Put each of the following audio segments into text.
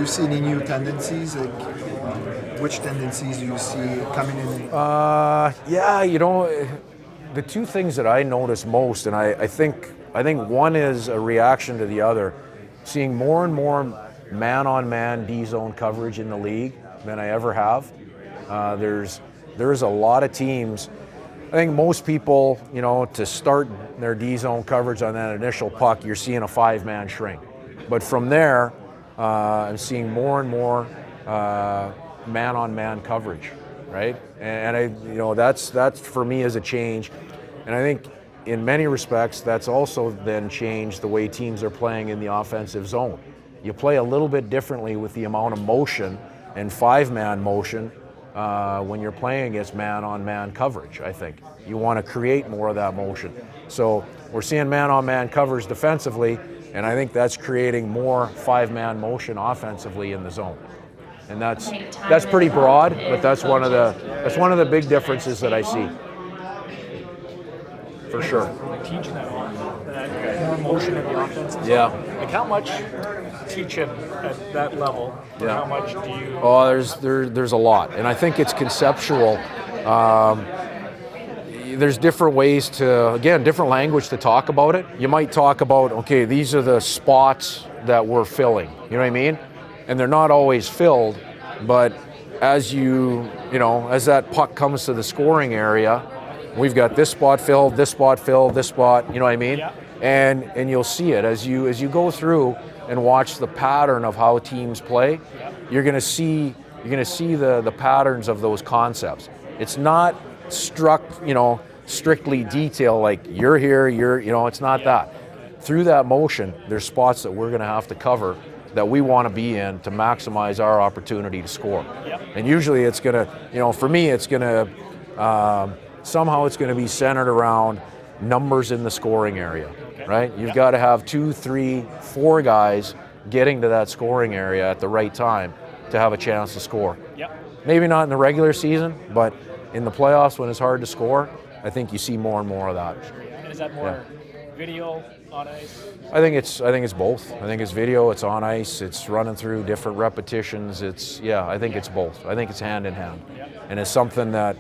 you see any new tendencies? Like, which tendencies do you see coming in? Yeah, the two things that I notice most, and I think one is a reaction to the other, seeing more and more man-on-man D-zone coverage in the league than I ever have. There's a lot of teams. I think most people, to start their D-zone coverage on that initial puck, you're seeing a 5-man shrink. But from there, I'm seeing more and more man-on-man coverage, right? And that's for me is a change. And I think in many respects, that's also then changed the way teams are playing in the offensive zone. You play a little bit differently with the amount of motion and 5-man motion when you're playing against man-on-man coverage, I think. You want to create more of that motion. So we're seeing man-on-man coverage defensively, and I think that's creating more 5-man motion offensively in the zone. And that's pretty broad, but that's one of the big differences that I see. For sure. Teaching that more motion in the offense. Yeah. Like how much teaching at that level? Yeah. How much do you? Oh, there's a lot, and I think it's conceptual. There's different ways different language to talk about it. You might talk about, okay, these are the spots that we're filling. You know what I mean? And they're not always filled, but as as that puck comes to the scoring area, we've got this spot filled, this spot filled, this spot, you know what I mean? Yeah. And you'll see it as you go through and watch the pattern of how teams play. Yeah. You're gonna see the patterns of those concepts. It's not strictly detail like you're here, it's not that. Through that motion, there's spots that we're gonna have to cover that we want to be in to maximize our opportunity to score. Yep. And usually it's gonna, for me, it's gonna somehow it's gonna be centered around numbers in the scoring area, right? You've got to have 2, 3, 4 guys getting to that scoring area at the right time to have a chance to score. Yep. Maybe not in the regular season, but in the playoffs when it's hard to score, I think you see more and more of that. And is that more video, on ice? I think it's both. I think it's video, it's on ice, it's running through different repetitions. I think it's both. I think it's hand in hand. Yep. And it's something that,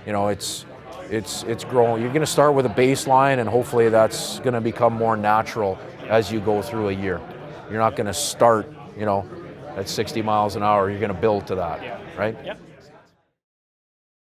it's growing. You're going to start with a baseline, and hopefully that's going to become more natural as you go through a year. You're not going to start, at 60 miles an hour. You're going to build to that, right? Yep.